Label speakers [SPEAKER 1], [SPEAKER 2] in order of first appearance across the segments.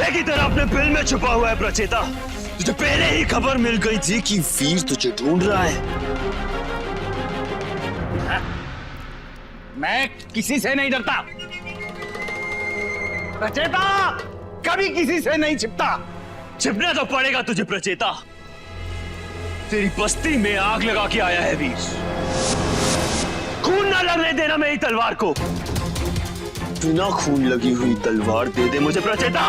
[SPEAKER 1] कुत्ते की तरह अपने बिल में छुपा हुआ है प्रचेता। तुझे पहले ही खबर मिल गई थी कि वीर तुझे ढूंढ रहा है।
[SPEAKER 2] मैं किसी से नहीं डरता प्रचेता, कभी किसी से नहीं छिपता।
[SPEAKER 1] छिपना तो पड़ेगा तुझे प्रचेता। तेरी बस्ती में आग लगा के आया है वीर। खून ना लगने देना मेरी तलवार को। बिना खून लगी हुई तलवार दे दे मुझे प्रचेता।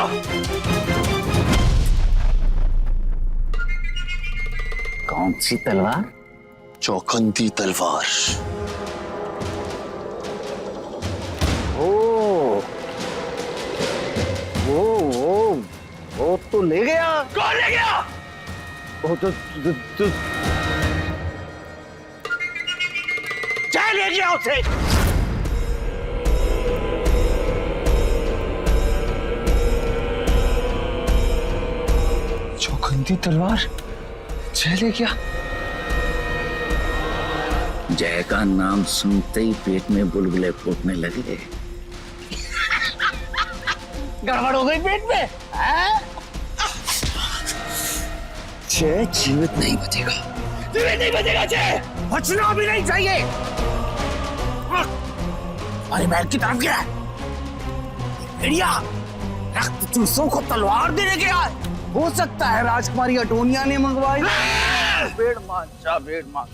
[SPEAKER 2] कौन सी तलवार?
[SPEAKER 1] चौखंती तलवार।
[SPEAKER 2] वो तो ले गया।
[SPEAKER 1] कौन ले गया?
[SPEAKER 2] वो तो क्या ले गया उसे?
[SPEAKER 1] चौखंती तलवार जय ले गया।
[SPEAKER 3] जय का नाम सुनते ही पेट में बुलबुले फूटने लगे।
[SPEAKER 2] गड़बड़ हो गई पेट में।
[SPEAKER 1] जय जीवित नहीं बचेगा। जीवित नहीं बचेगा जय।
[SPEAKER 2] बचना भी नहीं चाहिए। अरे महल की तरफ गिरा भेड़िया, रक्त चूसों को तलवार देने गया। हो सकता है राजकुमारी अटोनिया ने मंगवाई। भेड़ मार जा, भेड़ मार।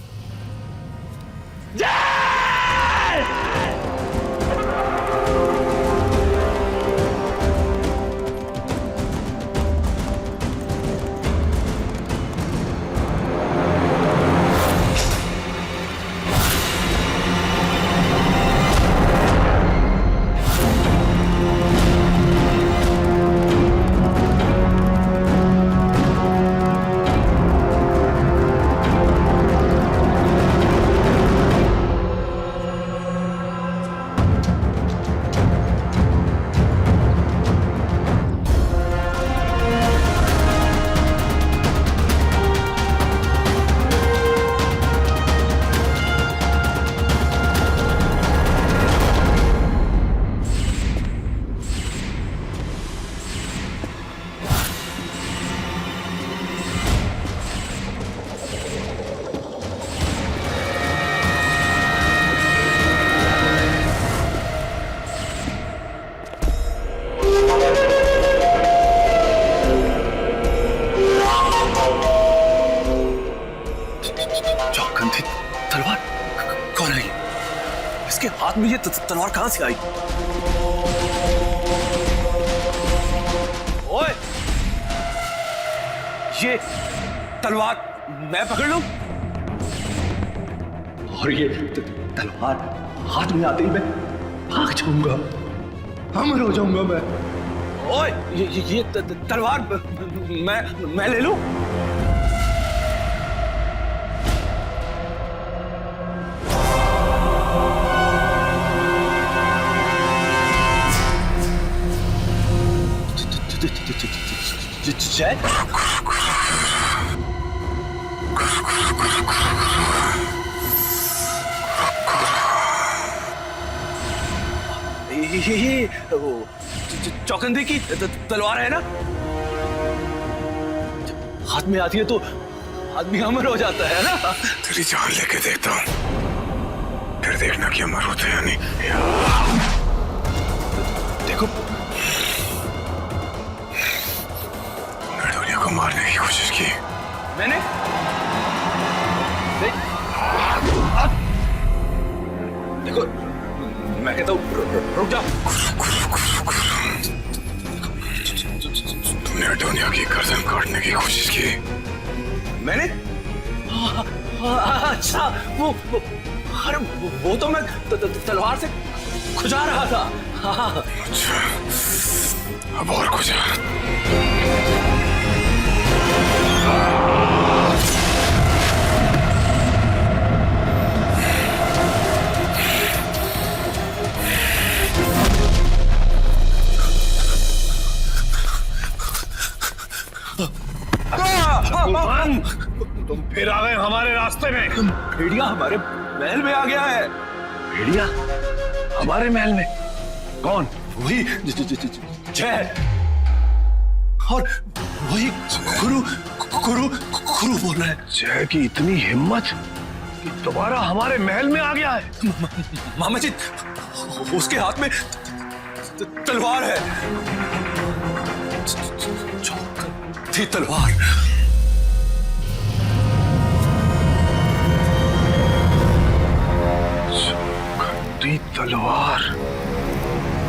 [SPEAKER 1] तलवार कौन है? इसके हाथ में ये तलवार कहां से आई? ओए, ये तलवार मैं पकड़ लूं? और ये तलवार हाथ में आते ही मैं भाग जाऊंगा, अमर हो जाऊंगा मैं। ओए, ये तलवार मैं ले लूं? जय ये चौखंती की तलवार है ना? हाथ में आती है तो आदमी अमर हो जाता है ना?
[SPEAKER 4] तेरी जान लेके देखता हूं, फिर देखना कि अमर होते हैं या नहीं।
[SPEAKER 1] देखो,
[SPEAKER 4] नरदोनिया को मारने की कोशिश की
[SPEAKER 1] मैंने देखो, मैं कहता हूँ रुक जा।
[SPEAKER 4] तुमने अटोनिया की गर्दन काटने की कोशिश की।
[SPEAKER 1] मैंने? अच्छा, अरे वो तो मैं तलवार से खुजा रहा था। हाँ।
[SPEAKER 4] अच्छा, अब और खुजा।
[SPEAKER 5] तुम फिर आ गए हमारे रास्ते में।
[SPEAKER 1] भेड़िया हमारे महल में आ गया है।
[SPEAKER 5] भेड़िया हमारे महल में? कौन?
[SPEAKER 1] वही जय।
[SPEAKER 5] और वही गुरु गुरु गुरु बोल रहे हैं। जय की इतनी हिम्मत कि दोबारा हमारे महल में आ गया है। मामा जी, उसके हाथ में तलवार है, थी तलवार। खंडी तलवार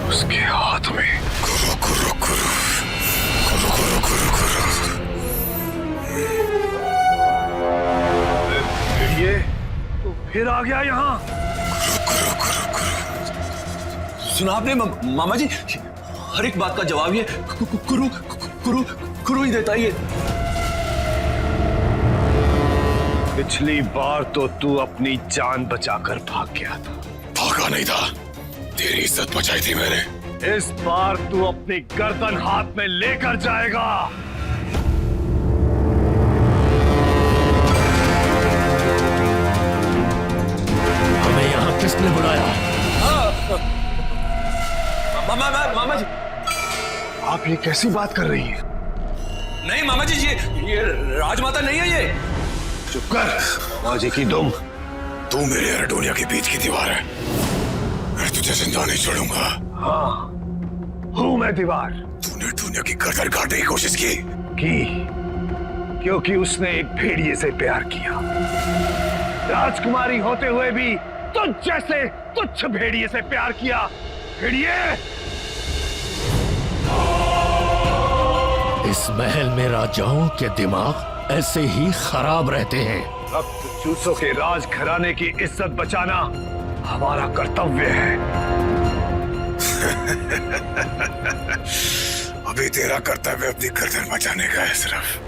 [SPEAKER 5] उसके हाथ में।
[SPEAKER 4] गुरु गुरु गुरु गुरु गुरु गुरु गुरु।
[SPEAKER 5] ये तो फिर आ गया यहाँ।
[SPEAKER 4] गुरु गुरु गुरु।
[SPEAKER 5] सुना आपने मामा जी, हर एक बात का जवाब ये गुरु गुरु गुरु ही देता है। पिछली बार तो तू अपनी जान बचाकर भाग गया था।
[SPEAKER 4] भागा नहीं था, तेरी इज्जत बचाई थी मैंने।
[SPEAKER 5] इस बार तू अपनी गर्दन हाथ में लेकर जाएगा।
[SPEAKER 1] हमें यहाँ किसने बुलाया?
[SPEAKER 5] मामा जी, आप ये कैसी बात कर रही हैं? नहीं मामा जी, ये राजमाता नहीं है। ये चुप कर, बाजी की दुम।
[SPEAKER 4] तू मेरे एरडोनिया के बीच की दीवार है, मैं तुझे जिंदा नहीं छोड़ूंगा।
[SPEAKER 5] हाँ, हूं मैं दीवार।
[SPEAKER 4] तूने दुनिया की गर्दन काटने की कोशिश की,
[SPEAKER 5] क्योंकि उसने एक भेड़िए से प्यार किया। राजकुमारी होते हुए भी तुझ जैसे तुच्छ भेड़िए से प्यार किया। भेड़िए,
[SPEAKER 1] इस महल में राजाओं के दिमाग ऐसे ही खराब रहते हैं।
[SPEAKER 5] रक्त चूसों के राज घराने की इज्जत बचाना हमारा कर्तव्य है।
[SPEAKER 4] अभी तेरा कर्तव्य अपनी गर्दन बचाने का है सिर्फ।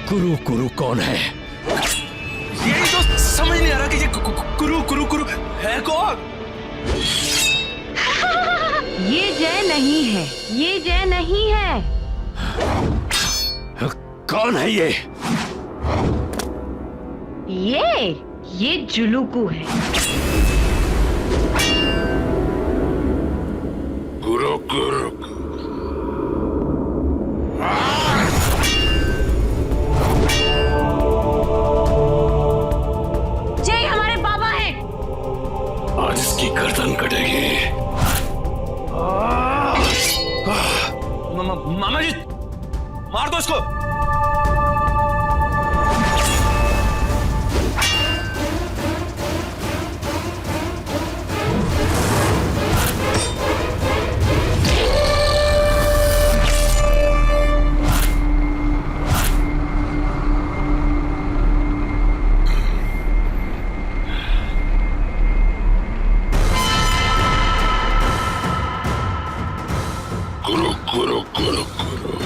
[SPEAKER 1] गुरु गुरु कौन है?
[SPEAKER 5] यही तो समझ नहीं आ रहा कि ये गुरु गुरु गुरु है कौन?
[SPEAKER 6] ये जय नहीं है, ये जय नहीं है।
[SPEAKER 1] कौन है ये?
[SPEAKER 6] ये जुलूकू है।
[SPEAKER 4] गुरु गुरु
[SPEAKER 6] जय हमारे बाबा हैं।
[SPEAKER 4] आज इसकी गर्दन कटेगी।
[SPEAKER 5] मामा जी, मार दो इसको।
[SPEAKER 4] गुरु गुरु गुरु गुरु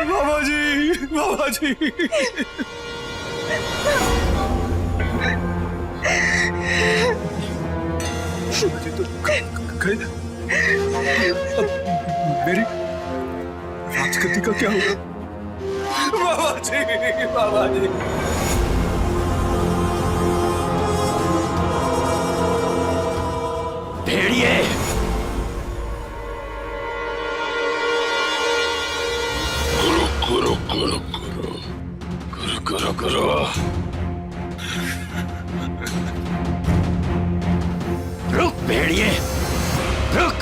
[SPEAKER 5] बाबा जी, बाबा जी। मुझे तो मेरी राजगद्दी का क्या होगा? बाबा जी, बाबा जी।
[SPEAKER 1] भेड़िए, गुरु गुरु गुरु गुरु गुरु गुरु गुरु। रुक भेड़िए, रुक।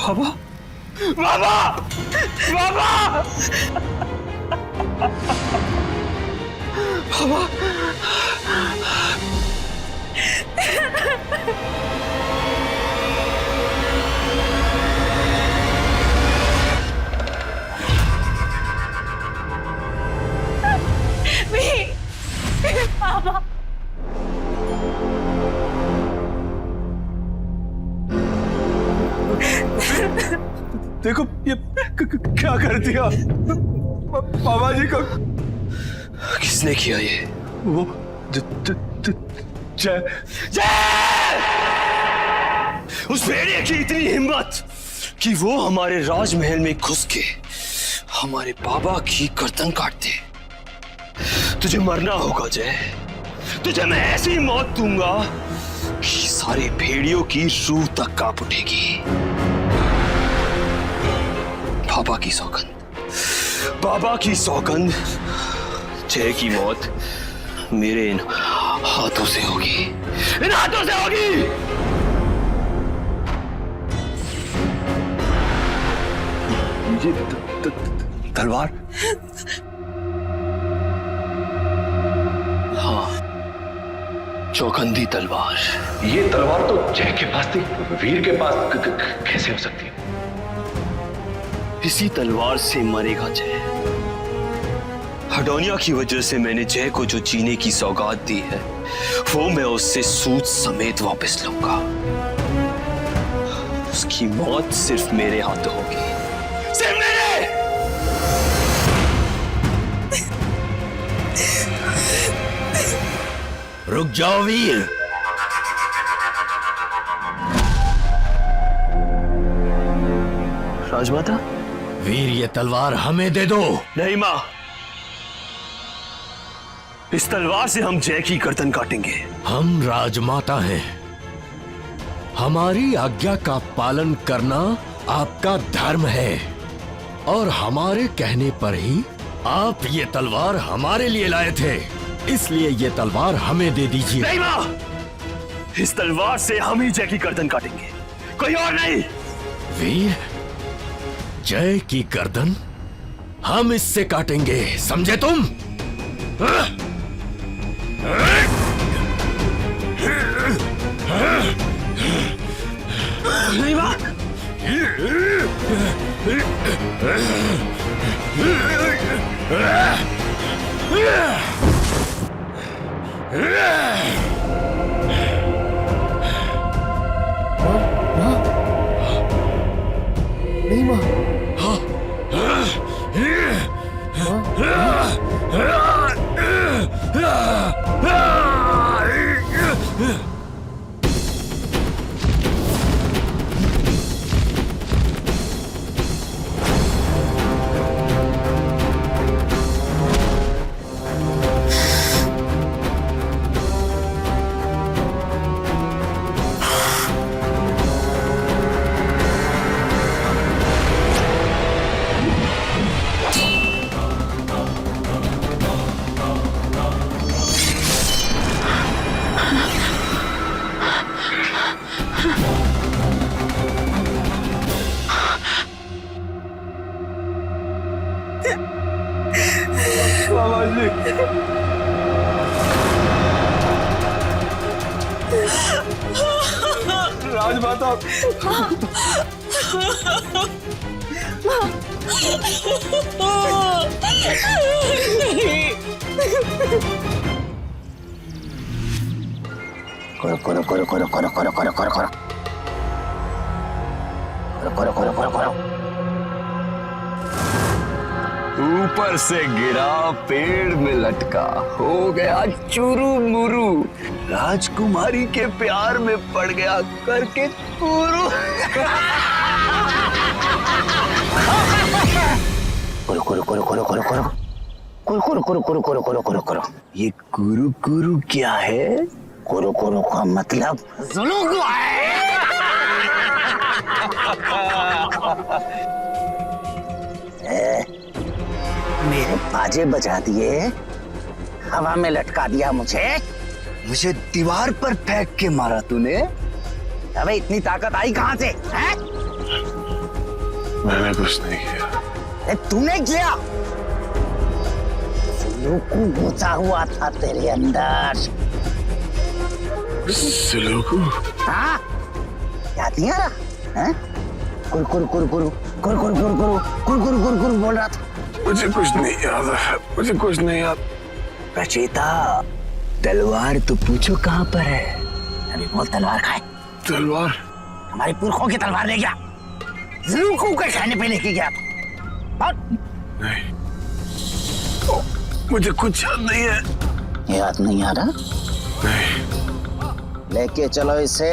[SPEAKER 5] बाबा,
[SPEAKER 1] बाबा, बाबा,
[SPEAKER 5] बाबा।
[SPEAKER 6] पापा
[SPEAKER 5] देखो ये क्या कर दिया बाबा जी को।
[SPEAKER 1] किसने किया ये?
[SPEAKER 5] वो जय
[SPEAKER 1] उस भेड़िए की इतनी हिम्मत कि वो हमारे राजमहल में घुस के हमारे बाबा की गर्दन काट दे। तुझे मरना होगा जय, तुझे मैं ऐसी मौत दूंगा कि सारे भेड़ियों की रूह तक कांप उठेगी। बाबा की सौगंध, बाबा की सौगंध, जय की मौत मेरे इन हाथों से होगी, इन हाथों से होगी।
[SPEAKER 5] ये तलवार?
[SPEAKER 1] हाँ, चौखंदी तलवार।
[SPEAKER 5] ये तलवार तो जय के पास थी, वीर के पास कैसे हो सकती है?
[SPEAKER 1] इसी तलवार से मरेगा जय। हडोनिया की वजह से मैंने जय को जो जीने की सौगात दी है, वो मैं उससे सूद समेत वापस लूंगा। उसकी मौत सिर्फ मेरे हाथों होगी, सिर्फ मेरे।
[SPEAKER 5] रुक जाओ वीर।
[SPEAKER 1] राजमाता,
[SPEAKER 5] वीर ये तलवार हमें दे दो।
[SPEAKER 1] नहीं मां, इस तलवार से हम जय की गर्दन काटेंगे।
[SPEAKER 5] हम राजमाता हैं, हमारी आज्ञा का पालन करना आपका धर्म है और हमारे कहने पर ही आप ये तलवार हमारे लिए लाए थे, इसलिए ये तलवार हमें दे दीजिए।
[SPEAKER 1] नहीं मां, इस तलवार से हम ही जय की गर्दन काटेंगे, कोई और नहीं।
[SPEAKER 5] वीर, जय की गर्दन हम इससे काटेंगे, समझे तुम?
[SPEAKER 1] नहीं मां,
[SPEAKER 2] नहीं मां,
[SPEAKER 1] राजमाता,
[SPEAKER 3] करो करो करो करो करो करो करो करो करो करो करो करो करो।
[SPEAKER 1] ऊपर से गिरा पेड़ में लटका, हो गया चूरू मुरू, राजकुमारी के प्यार में पड़ गया करके कुरू।
[SPEAKER 3] करो करो करो करो करो करो करो करो करो करो करो करो करो करो।
[SPEAKER 1] ये कुरू कुरू क्या है?
[SPEAKER 3] करो करो का मतलब जुलूम है। मेरे बाजे बजा दिए, हवा में लटका दिया मुझे
[SPEAKER 1] दीवार पर फेंक के मारा तूने।
[SPEAKER 3] अबे इतनी ताकत आई कहां से? हैं?
[SPEAKER 4] मैंने कुछ नहीं किया।
[SPEAKER 3] तूने किया। सुलूकू घुसा हुआ था तेरे अंदर।
[SPEAKER 4] सिलोकू?
[SPEAKER 3] हाँ, याद नहीं आ रहा? हैं? कुर कुर कुर कुर कुर कुर कुर कुर कुर कुर कुर कुर बोल रहा था।
[SPEAKER 4] मुझे कुछ नहीं याद है, मुझे कुछ नहीं याद।
[SPEAKER 1] रचेता, तलवार तो पूछो कहाँ पर है?
[SPEAKER 3] अभी बोल तलवार खाए।
[SPEAKER 4] तलवार?
[SPEAKER 3] हमारे पुरखों की तलवार ले गया, जुलूकू के खाने पे लेके गया।
[SPEAKER 4] नहीं, मुझे कुछ याद नहीं है।
[SPEAKER 3] याद नहीं आ रहा?
[SPEAKER 4] नहीं।
[SPEAKER 3] लेके चलो इसे।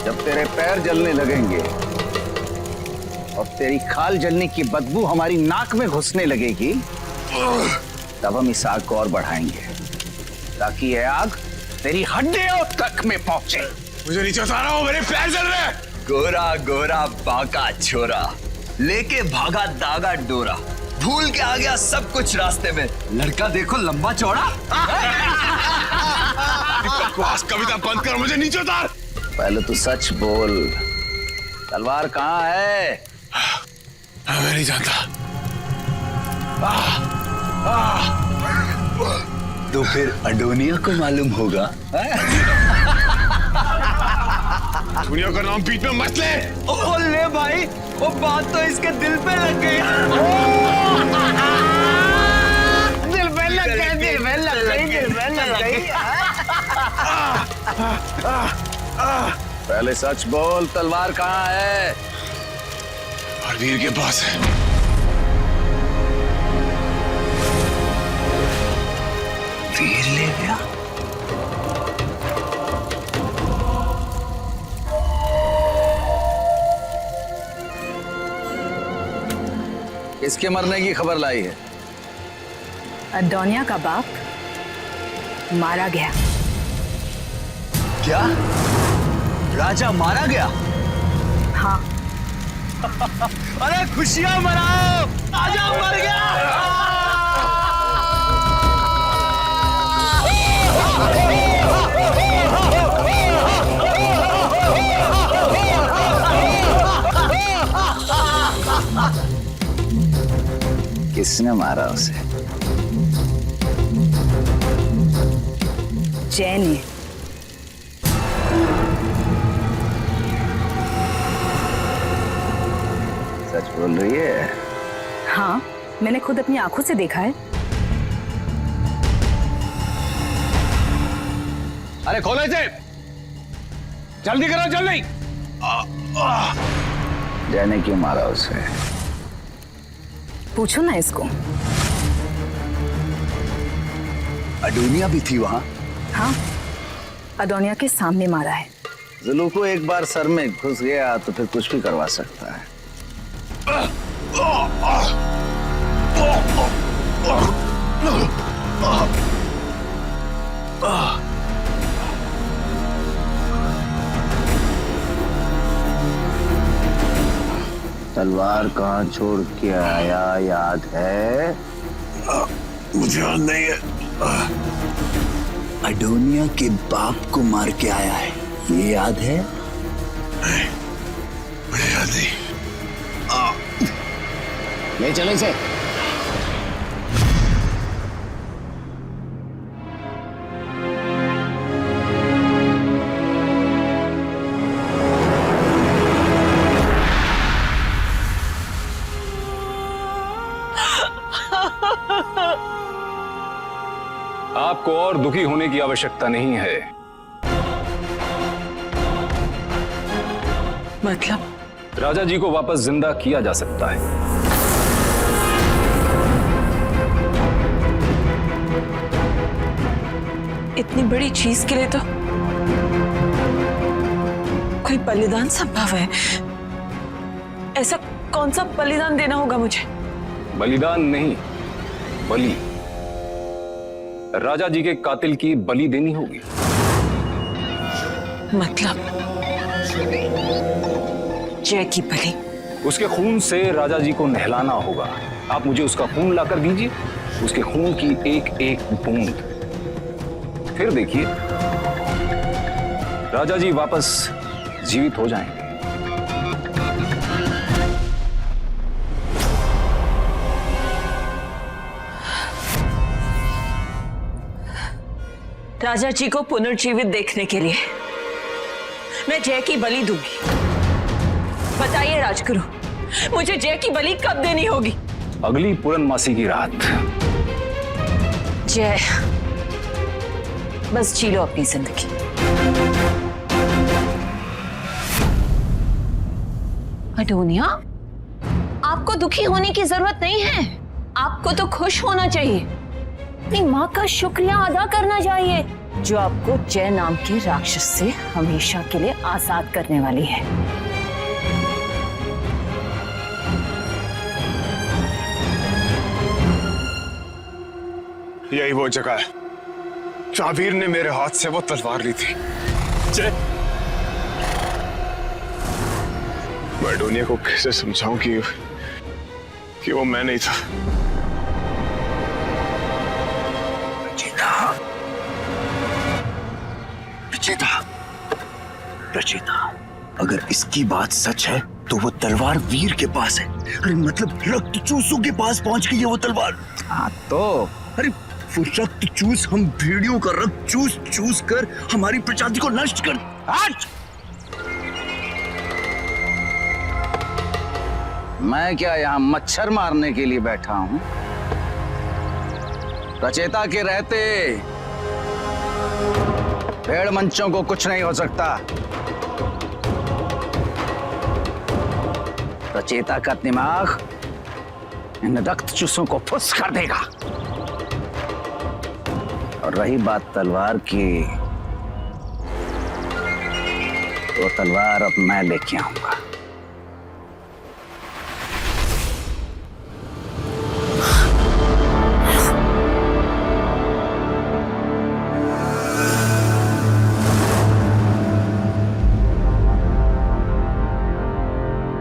[SPEAKER 3] जब तेरे पैर जलने लगेंगे और तेरी खाल जलने की बदबू हमारी नाक में घुसने लगेगी, तब हम इस आग को और बढ़ाएंगे ताकि यह आग तेरी हड्डियों तक में पहुंचे।
[SPEAKER 4] मुझे नीचे उतारा हो, मेरे पैर जल रहे हैं।
[SPEAKER 1] गोरा गोरा बाका छोरा लेके भागा दागा डोरा, भूल के आ गया सब कुछ रास्ते में, लड़का देखो लंबा चौड़ा।
[SPEAKER 4] बकवास कविता बंद कर, मुझे नीचे उतार।
[SPEAKER 3] पहले तू सच बोल, तलवार कहाँ है?
[SPEAKER 4] मैं नहीं जानता।
[SPEAKER 1] तो फिर अडोनिया को मालूम होगा।
[SPEAKER 4] दुनिया का नाम बीच में मत ले।
[SPEAKER 1] ओ ले भाई, वो बात तो इसके दिल पे लग गई।
[SPEAKER 3] दिल पे लग गई, दिल पे लग गई, दिल पे लग गई। पहले सच बोल, तलवार कहाँ है?
[SPEAKER 4] और वीर के पास है।
[SPEAKER 3] वीर ले गया? किसके मरने की खबर लाई है?
[SPEAKER 7] अडोनिया का बाप मारा गया।
[SPEAKER 1] क्या? राजा मारा गया?
[SPEAKER 7] हाँ।
[SPEAKER 1] अरे खुशियां मनाओ, राजा मर गया।
[SPEAKER 3] किसने मारा उसे?
[SPEAKER 7] जय ने।
[SPEAKER 3] सच बोल रही है?
[SPEAKER 7] हाँ, मैंने खुद अपनी आंखों से देखा है।
[SPEAKER 5] अरे खोलो इसे, जल्दी करो जल्दी।
[SPEAKER 3] जय ने क्यों मारा उसे?
[SPEAKER 7] पूछो ना इसको।
[SPEAKER 1] अडोनिया भी थी वहां?
[SPEAKER 7] हाँ, अडोनिया के सामने मारा है।
[SPEAKER 3] जुलू को एक बार सर में घुस गया तो फिर कुछ भी करवा सकता है। तलवार कहाँ छोड़ के आया याद है?
[SPEAKER 4] मुझे याद नहीं है।
[SPEAKER 1] अडोनिया के बाप को मार के आया है, ये याद है?
[SPEAKER 4] मुझे याद नहीं।
[SPEAKER 3] ले चलो इसे।
[SPEAKER 5] आपको और दुखी होने की आवश्यकता नहीं है।
[SPEAKER 8] मतलब?
[SPEAKER 5] राजा जी को वापस जिंदा किया जा सकता है।
[SPEAKER 8] इतनी बड़ी चीज के लिए तो कोई बलिदान संभव है। ऐसा कौन सा बलिदान देना होगा मुझे?
[SPEAKER 5] बलिदान नहीं, बलि। राजा जी के कातिल की बलि देनी होगी।
[SPEAKER 8] मतलब जय की बलि?
[SPEAKER 5] उसके खून से राजा जी को नहलाना होगा। आप मुझे उसका खून लाकर दीजिए, उसके खून की एक एक बूंद, फिर देखिए राजा जी वापस जीवित हो जाएंगे।
[SPEAKER 8] राजा जी को पुनर्जीवित देखने के लिए मैं जय की बलि दूंगी। बताइए राजगुरु, मुझे जय की बलि कब देनी होगी?
[SPEAKER 5] अगली पूर्णमासी की रात।
[SPEAKER 8] जय, बस जी लो अपनी जिंदगी। अडोनिया, आपको दुखी होने की जरूरत नहीं है। आपको तो खुश होना चाहिए, अपनी माँ का शुक्रिया अदा करना चाहिए।
[SPEAKER 7] जो आपको जय नाम के राक्षस से हमेशा के लिए आजाद करने वाली है।
[SPEAKER 4] यही वो जगह है जहां वीर ने मेरे हाथ से वो तलवार ली थी।
[SPEAKER 1] जय,
[SPEAKER 4] मैं एडोनिया को कैसे समझाऊं कि वो मैं नहीं था।
[SPEAKER 2] रचिता, अगर इसकी बात सच है तो वो तलवार वीर के पास है। अरे मतलब रक्त चूसों के पास पहुंच गई है वो तलवार।
[SPEAKER 3] हाँ तो
[SPEAKER 2] अरे वो रक्त चूस, हम भेड़ियों का रक्त चूस चूस कर हमारी प्रजाति को नष्ट कर। आज
[SPEAKER 3] मैं क्या यहाँ मच्छर मारने के लिए बैठा हूं? रचेता के रहते भेड़ मंचों को कुछ नहीं हो सकता। रचेता का दिमाग इन रक्त चूसों को फुस कर देगा। और रही बात तलवार की, तो तलवार अब मैं लेके आऊंगा।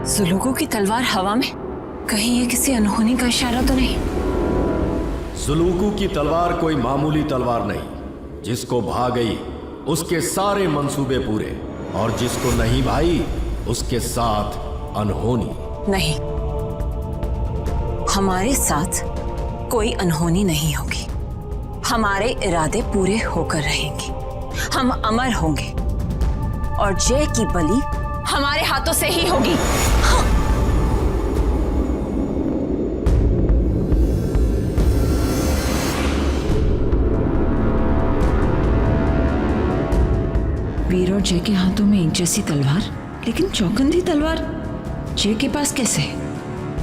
[SPEAKER 8] जुलूगो की तलवार हवा में, कहीं ये किसी अनहोनी का इशारा तो नहीं?
[SPEAKER 9] जुलूगो की तलवार कोई मामूली तलवार नहीं। जिसको भा गई उसके सारे मंसूबे पूरे, और जिसको नहीं भाई उसके साथ अनहोनी।
[SPEAKER 8] नहीं, हमारे साथ कोई अनहोनी नहीं होगी। हमारे इरादे पूरे होकर रहेंगे। हम अमर होंगे और जय की बलि हमारे हाथों से ही होगी। वीर और जय के हाथों में एक जैसी तलवार, लेकिन चौकंदी तलवार जय के पास कैसे?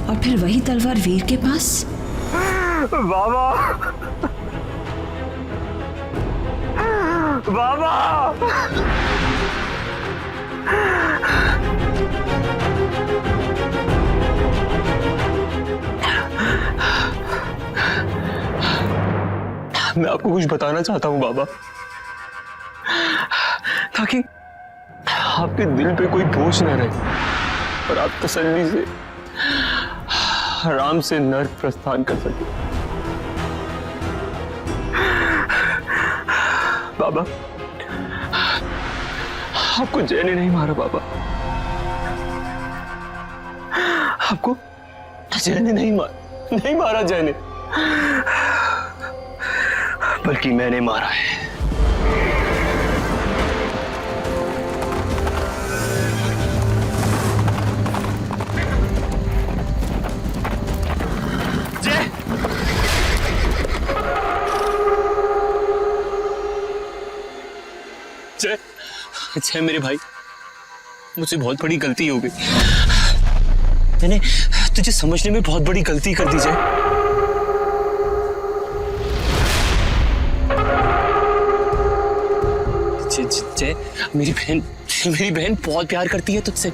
[SPEAKER 8] और फिर वही तलवार वीर के पास?
[SPEAKER 1] बाबा, बाबा, मैं आपको कुछ बताना चाहता हूं बाबा, ताकि आपके दिल पे कोई बोझ न रहे और आप तसल्ली से आराम से नर्क प्रस्थान कर सके। बाबा, आपको जय ने नहीं मारा बाबा, आपको जय ने नहीं मारा जय ने, बल्कि मैंने मारा है। जय, जय मेरे भाई, मुझसे बहुत बड़ी गलती हो गई। मैंने तुझे समझने में बहुत बड़ी गलती कर दी जय। जय, मेरी बहन बहुत प्यार करती है तुझसे।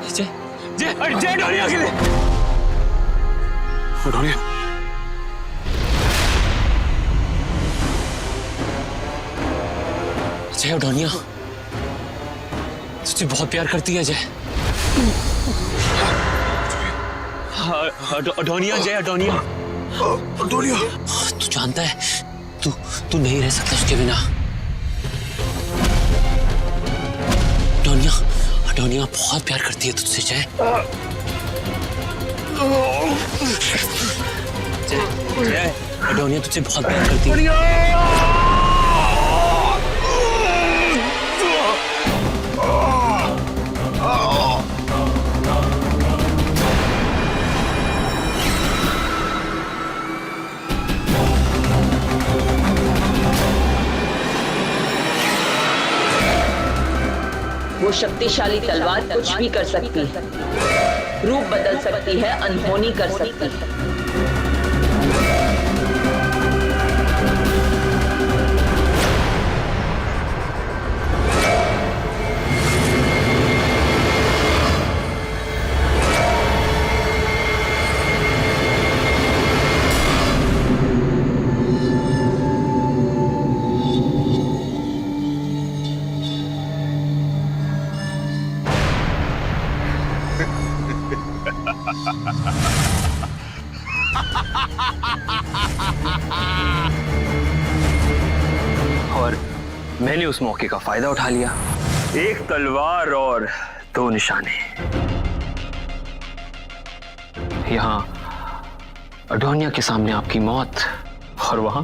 [SPEAKER 1] जय, जय, जय डोनिया के लिए।
[SPEAKER 4] डोनिया,
[SPEAKER 1] जय डोनिया तुझे बहुत प्यार करती है जय। डोनिया, जय डोनिया।
[SPEAKER 4] डोनिया,
[SPEAKER 1] तू जानता है तू नहीं रह सकता उसके बिना। डोनिया बहुत प्यार करती है तुझसे जय। जय, डोनिया तुझसे बहुत प्यार करती है।
[SPEAKER 8] वो शक्तिशाली तलवार कुछ भी कर सकती है, रूप बदल सकती है, अनहोनी कर सकती है।
[SPEAKER 1] और मैंने उस मौके का फायदा उठा लिया। एक तलवार और 2 निशाने। यहां अडोनिया के सामने आपकी मौत, और वहां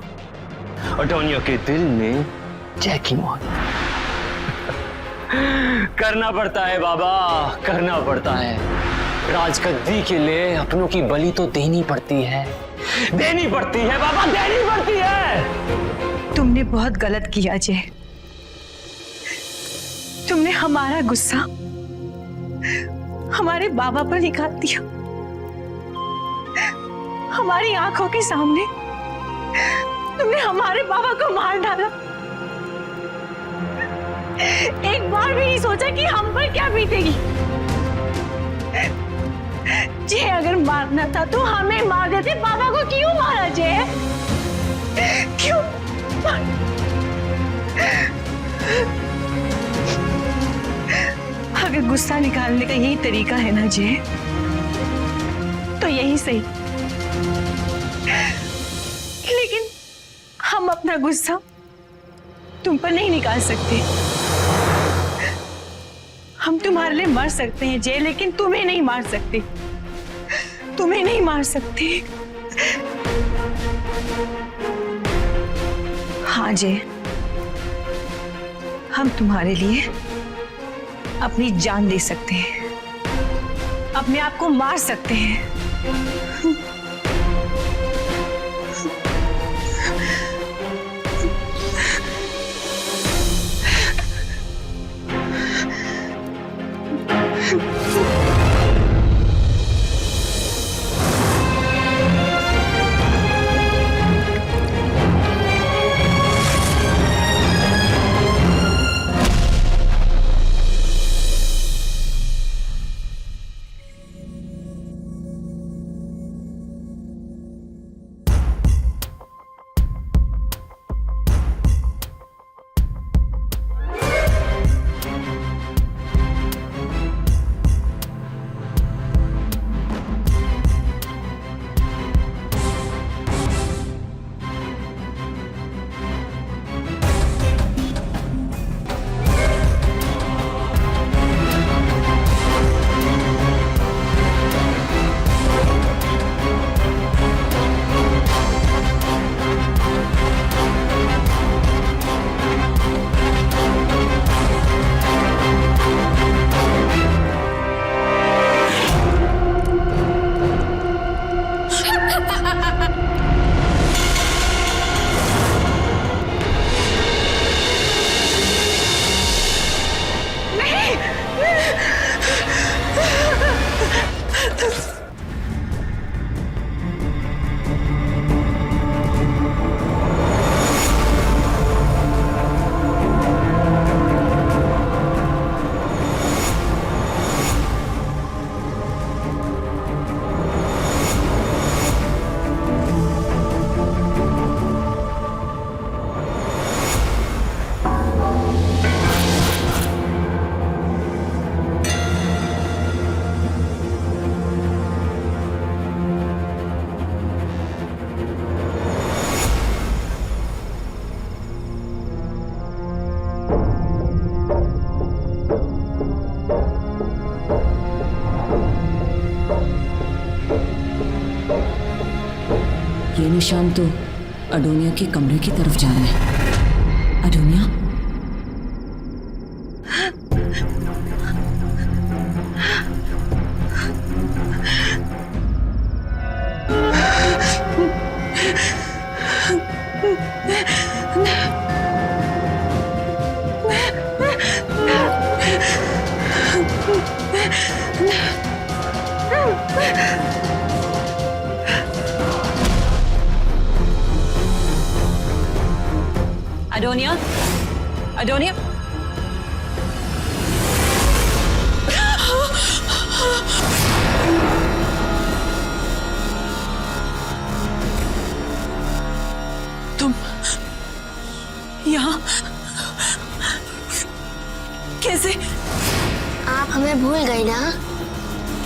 [SPEAKER 1] अडोनिया के दिल में जय की मौत। करना पड़ता है बाबा, करना पड़ता है। राजगद्दी के लिए अपनों की बलि तो देनी पड़ती है, देनी पड़ती है बाबा, देनी पड़ती है।
[SPEAKER 6] तुमने बहुत गलत किया जय। तुमने हमारा गुस्सा हमारे बाबा पर निकाल दिया। हमारी आंखों के सामने तुमने हमारे बाबा को मार डाला। एक बार भी नहीं सोचा कि हम पर क्या बीतेगी। जय, अगर मारना था तो हमें मार देते। बाबा को क्यों मारा जय? क्यों? अगर गुस्सा निकालने का यही तरीका है ना जय, तो यही सही। लेकिन हम अपना गुस्सा तुम पर नहीं निकाल सकते। हम तुम्हारे लिए मर सकते हैं जय, लेकिन तुम्हें नहीं मार सकते। तुम्हें नहीं मार सकते। हाँ जय, हम तुम्हारे लिए अपनी जान दे सकते हैं, अपने आप को मार सकते हैं।
[SPEAKER 8] ये निशान तो अडोनिया के कमरे की तरफ जा रहा है। अडोनिया, अडोनिया, अडोनिया, तुम यहाँ कैसे?
[SPEAKER 10] आप हमें भूल गए ना?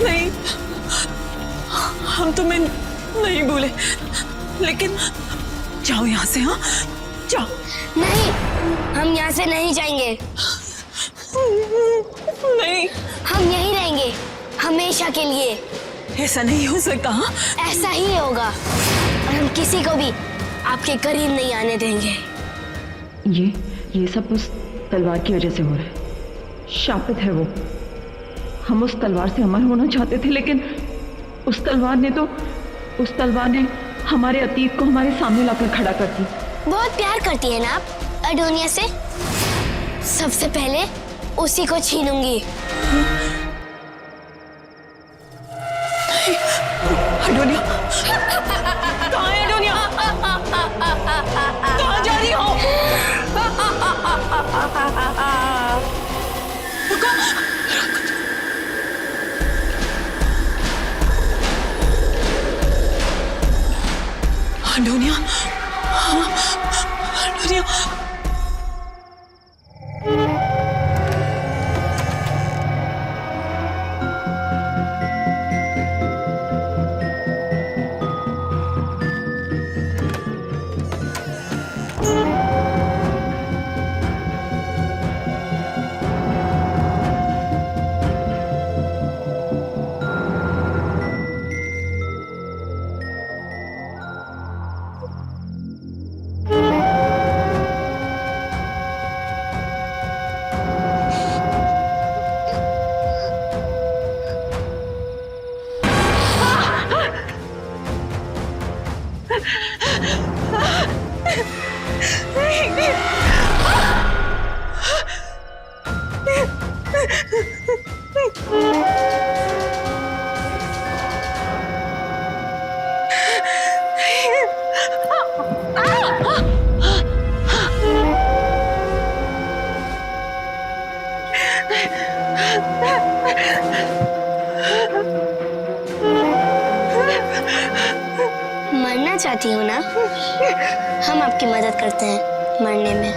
[SPEAKER 8] नहीं, हम तुम्हें नहीं भूले, लेकिन जाओ यहाँ से। हाँ जाओ।
[SPEAKER 10] नहीं, हम यहाँ से नहीं जाएंगे।
[SPEAKER 8] नहीं,
[SPEAKER 10] हम यहीं रहेंगे हमेशा के लिए।
[SPEAKER 8] ऐसा नहीं हो सकता। हाँ
[SPEAKER 10] ऐसा ही होगा, और हम किसी को भी आपके करीब नहीं आने देंगे।
[SPEAKER 11] ये सब उस तलवार की वजह से हो रहा है। शापित है वो। हम उस तलवार से अमर होना चाहते थे, लेकिन उस तलवार ने हमारे अतीत को हमारे सामने लाकर खड़ा कर दी।
[SPEAKER 10] बहुत प्यार करती है ना आप अडोनिया से? सबसे पहले उसी को छीनूंगी।
[SPEAKER 8] अडोनिया, कहाँ है अडोनिया? कहाँ जा रही हो? अडोनिया, अडोनिया।
[SPEAKER 10] मरना चाहती हो ना? हम आपकी मदद करते हैं मरने में।